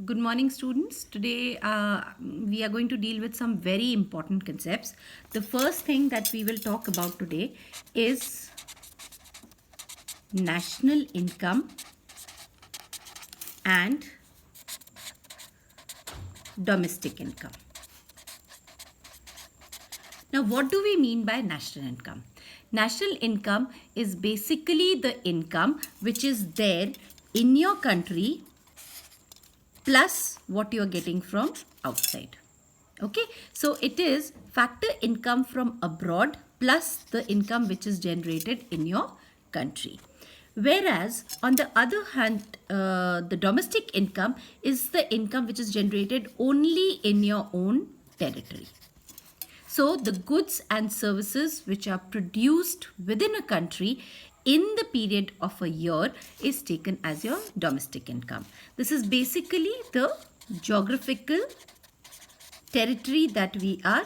Good morning, students. Today we are going to deal with some very important concepts. The first thing that we will talk about today is national income and domestic income. Now, what do we mean by national income? National income is basically the income which is there in your country plus what you are getting from outside. Okay, so it is factor income from abroad plus the income which is generated in your country. Whereas on the other hand, the domestic income is the income which is generated only in your own territory. So the goods and services which are produced within a country in the period of a year is taken as your domestic income. This is basically the geographical territory that we are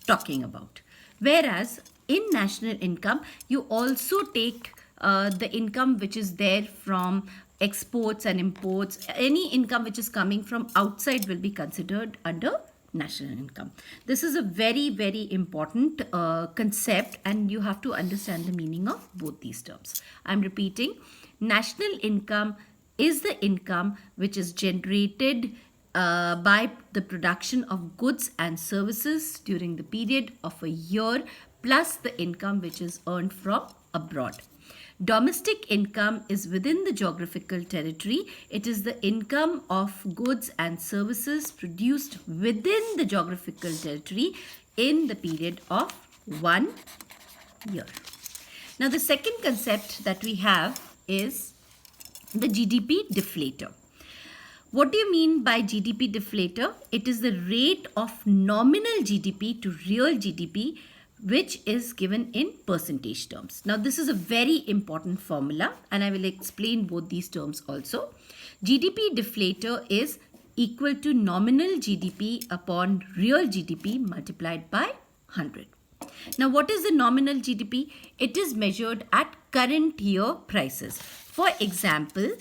talking about. Whereas in national income, you also take the income which is there from exports and imports. Any income which is coming from outside will be considered under national income. This is a very, very important concept, and you have to understand the meaning of both these terms. I'm repeating, national income is the income which is generated by the production of goods and services during the period of a year plus the income which is earned from abroad. Domestic income is within the geographical territory. It is the income of goods and services produced within the geographical territory in the period of 1 year. Now, the second concept that we have is the GDP deflator. What do you mean by GDP deflator? It is the rate of nominal GDP to real GDP which is given in percentage terms. Now, this is a very important formula and I will explain both these terms also. GDP deflator is equal to nominal GDP upon real GDP multiplied by 100. Now, what is the nominal GDP? It is measured at current year prices. For example,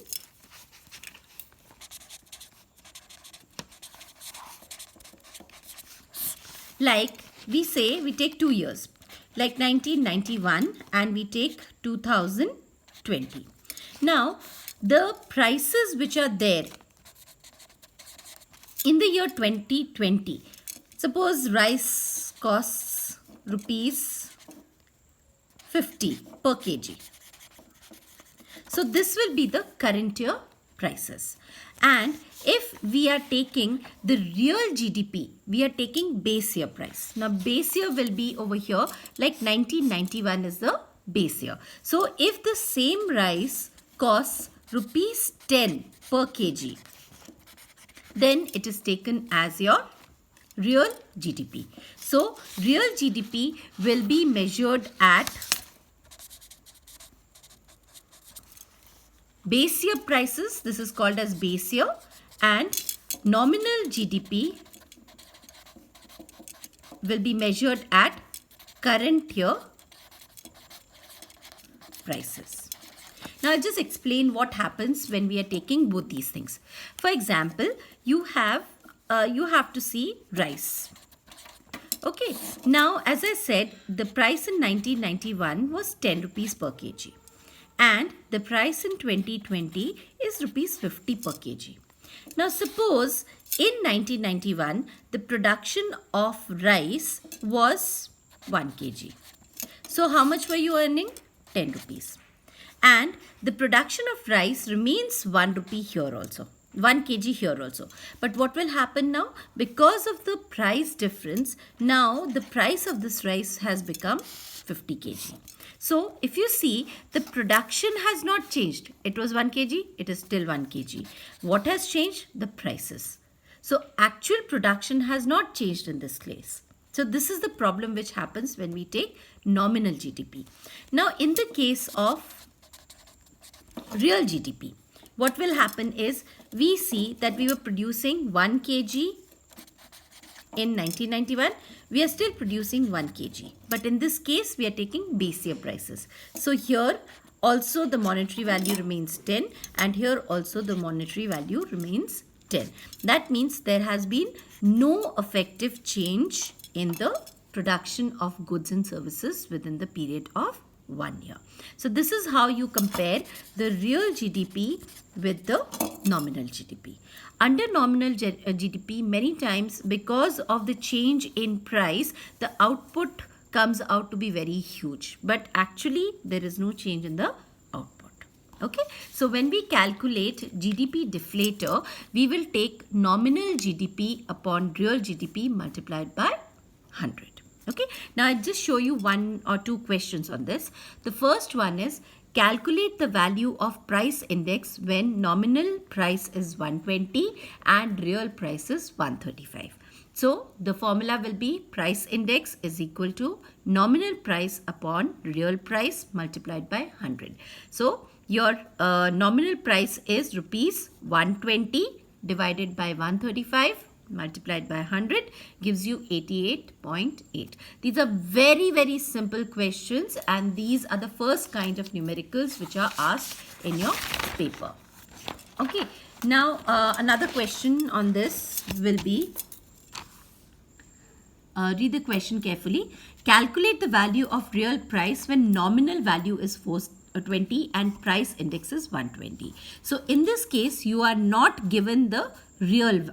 like we say we take 2 years, like 1991, and we take 2020. Now, the prices which are there in the year 2020, suppose rice costs rupees 50 per kg. So this will be the current year prices. And if we are taking the real GDP, we are taking base year price. Now base year will be over here, like 1991 is the base year. So if the same rice costs rupees 10 per kg, then it is taken as your real GDP. So real GDP will be measured at base year prices. This is called as base year, and nominal GDP will be measured at current year prices. Now I'll just explain what happens when we are taking both these things. For example, you have to see rice. Okay, now as I said, the price in 1991 was 10 rupees per kg. And the price in 2020 is rupees 50 per kg. Now suppose in 1991 the production of rice was 1 kg. So how much were you earning? 10 rupees. And the production of rice remains 1 rupee here also. 1 kg here also. But what will happen now? Because of the price difference, now the price of this rice has become 50 kg. So if you see, the production has not changed. It was 1 kg, it is still 1 kg. What has changed? The prices. So actual production has not changed in this case. So this is the problem which happens when we take nominal GDP. Now in the case of real GDP, what will happen is we see that we were producing 1 kg in 1991. We are still producing 1 kg. But in this case, we are taking base year prices. So here also the monetary value remains 10, and here also the monetary value remains 10. That means there has been no effective change in the production of goods and services within the period of 1 year. So this is how you compare the real GDP with the nominal GDP. Under nominal GDP, many times because of the change in price, the output comes out to be very huge, but actually there is no change in the output. Okay, so when we calculate GDP deflator, we will take nominal GDP upon real GDP multiplied by 100. Okay, now I'll just show you one or two questions on this. The first one is, calculate the value of price index when nominal price is 120 and real price is 135. So the formula will be price index is equal to nominal price upon real price multiplied by 100. So your nominal price is rupees 120 divided by 135 multiplied by 100 gives you 88.8. These are very, very simple questions, and these are the first kind of numericals which are asked in your paper. Okay, now another question on this will be, read the question carefully. Calculate the value of real price when nominal value is 420 and price index is 120. So in this case, you are not given the real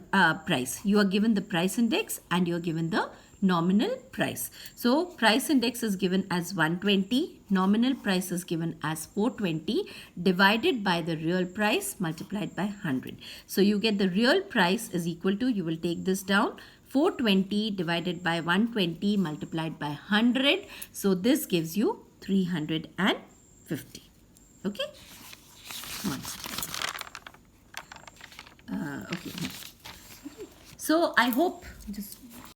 price. You are given the price index and you are given the nominal price. So price index is given as 120, nominal price is given as 420 divided by the real price multiplied by 100. So you get the real price is equal to, you will take this down, 420 divided by 120 multiplied by 100. So this gives you 350. Okay. One second. Okay. So I hope, just